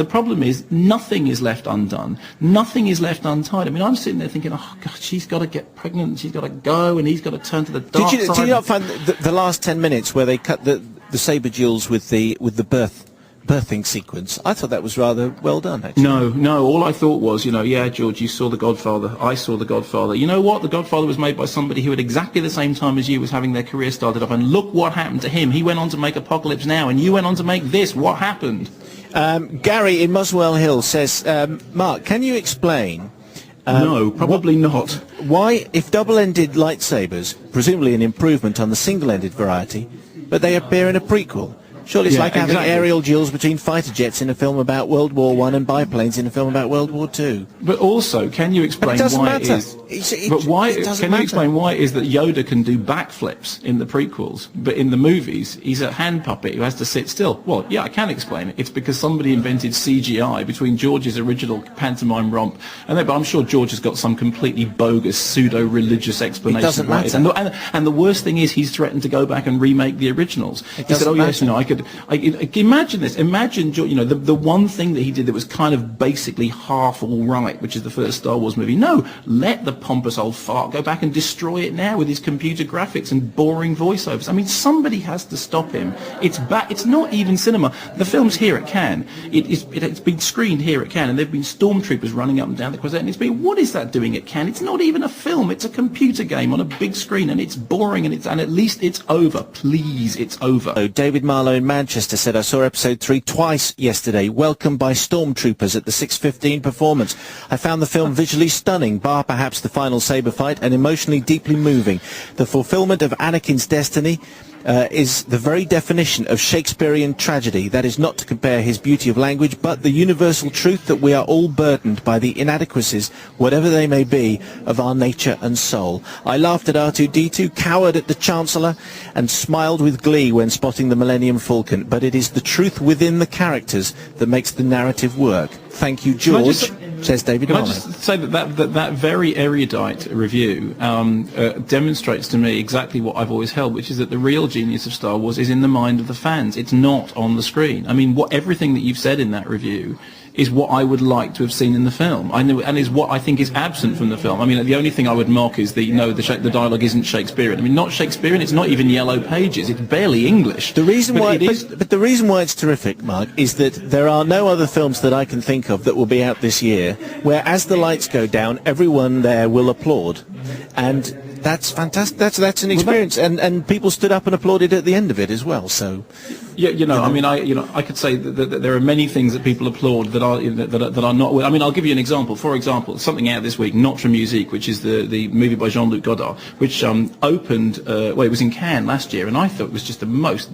the problem is nothing is left undone. Nothing is left untied. I mean, I'm sitting there thinking, oh, God, she's got to get pregnant, she's got to go, and he's got to turn to the dark side. Did you not find the last 10 minutes where they cut the saber duels with the birthing sequence? I thought that was rather well done, actually. No, all I thought was, yeah, George, you saw The Godfather, I saw The Godfather. You know what? The Godfather was made by somebody who at exactly the same time as you was having their career started up, and look what happened to him. He went on to make Apocalypse Now, and you went on to make this. What happened? Gary in Muswell Hill says, Mark, can you explain... no, probably not. Why, if double-ended lightsabers, presumably an improvement on the single-ended variety, but they appear in a prequel? Surely it's like having aerial duels between fighter jets in a film about World War I and biplanes in a film about World War II. But also, can you explain why it is... Can you explain why it is that Yoda can do backflips in the prequels, but in the movies he's a hand puppet who has to sit still? Well, yeah, I can explain it. It's because somebody invented CGI between George's original pantomime romp, but I'm sure George has got some completely bogus, pseudo-religious explanation. It doesn't matter. And the worst thing is he's threatened to go back and remake the originals. He said, yes, I imagine this. Imagine, the one thing that he did that was kind of basically half all right, which is the first Star Wars movie. No, let the pompous old fart go back and destroy it now with his computer graphics and boring voiceovers. I mean, somebody has to stop him. It's not even cinema. The film's here at Cannes. It's been screened here at Cannes, and there have been stormtroopers running up and down the Croisette, and it's been, what is that doing at Cannes? It's not even a film. It's a computer game on a big screen, and it's boring, and at least it's over. Please, it's over. Oh, David Marlowe in Manchester said, I saw episode 3 twice yesterday, welcomed by stormtroopers at the 6:15 performance. I found the film visually stunning, bar perhaps the final saber fight, and emotionally deeply moving. The fulfillment of Anakin's destiny is the very definition of Shakespearean tragedy. That is not to compare his beauty of language, but the universal truth that we are all burdened by the inadequacies, whatever they may be, of our nature and soul. I laughed at R2-D2, cowered at the Chancellor, and smiled with glee when spotting the Millennium Falcon. But it is the truth within the characters that makes the narrative work. Thank you, George. Says David Marlowe. Can I just say that very erudite review demonstrates to me exactly what I've always held, which is that the real genius of Star Wars is in the mind of the fans. It's not on the screen. I mean, everything that you've said in that review is what I would like to have seen in the film, and is what I think is absent from the film. I mean, the only thing I would mock is the dialogue isn't Shakespearean. I mean, not Shakespearean. It's not even Yellow Pages. It's barely English. The reason why it's terrific, Mark, is that there are no other films that I can think of that will be out this year where, as the lights go down, everyone there will applaud, and that's fantastic. That's an experience, and people stood up and applauded at the end of it as well. So, I mean, I could say that there are many things that people applaud that are not. I mean, I'll give you an example. For example, something out this week, Notre Musique, which is the movie by Jean-Luc Godard, which opened. It was in Cannes last year, and I thought it was just the most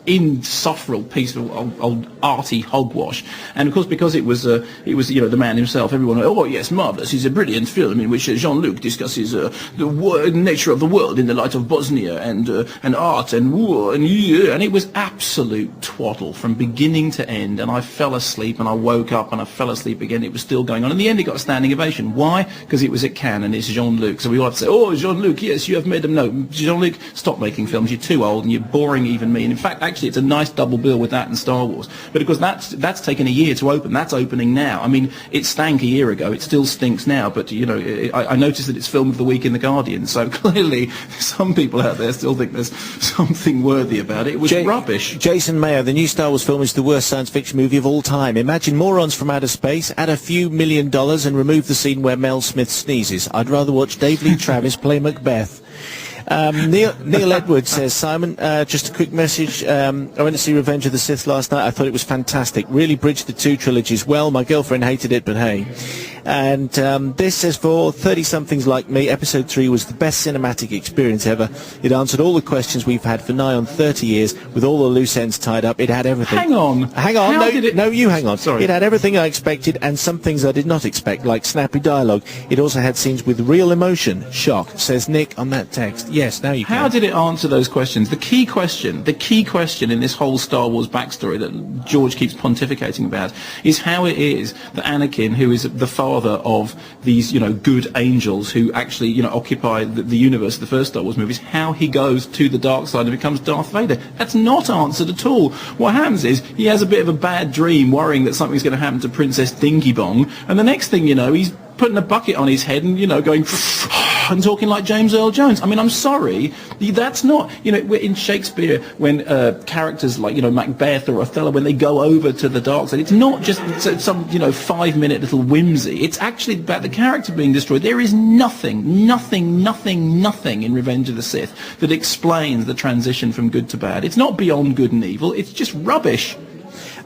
insufferable piece of old arty hogwash. And of course, because it was the man himself, everyone went, oh yes, marvelous. It's a brilliant film in which Jean-Luc discusses the nature of the world in the light of Bosnia and art and war, and it was absolute twaddle from beginning to end. And I fell asleep, and I woke up, and I fell asleep again. It was still going on. In the end, it got a standing ovation. Why? Because it was at Cannes, and it's Jean-Luc. So we all have to say, oh, Jean-Luc, yes, you have made them. No, Jean-Luc, stop making films. You're too old, and you're boring even me. And in fact, actually, it's a nice double bill with that and Star Wars. But of course, that's taken a year to open. That's opening now. I mean, it stank a year ago. It still stinks now. But I noticed that it's film of the week in the Guardian. So clearly, some people out there still think there's something worthy about it. It was rubbish. Jason Mayer, the new Star Wars film is the worst science fiction movie of all time. Imagine morons from outer space, add a few $1 million, and remove the scene where Mel Smith sneezes. I'd rather watch Dave Lee Travis play Macbeth. Neil Edwards says, Simon, just a quick message. I went to see Revenge of the Sith last night. I thought it was fantastic. Really bridged the two trilogies well. My girlfriend hated it, but hey. And this says, for 30-somethings like me, Episode 3 was the best cinematic experience ever. It answered all the questions we've had for nigh on 30 years, with all the loose ends tied up. It had everything. Hang on. No, you hang on. Sorry. It had everything I expected and some things I did not expect, like snappy dialogue. It also had scenes with real emotion. Shock, says Nick on that text. Yes, now you can. How did it answer those questions? The key question in this whole Star Wars backstory that George keeps pontificating about is how it is that Anakin, who is the father father of these, good angels who actually, occupy the universe of the first Star Wars movies, how he goes to the dark side and becomes Darth Vader. That's not answered at all. What happens is he has a bit of a bad dream worrying that something's going to happen to Princess Dinky Bong, and the next thing you know, he's putting a bucket on his head and, going and talking like James Earl Jones. I mean, I'm sorry, that's not, in Shakespeare, when characters like, Macbeth or Othello, when they go over to the dark side, it's not just some, 5-minute little whimsy. It's actually about the character being destroyed. There is nothing in Revenge of the Sith that explains the transition from good to bad. It's not beyond good and evil. It's just rubbish.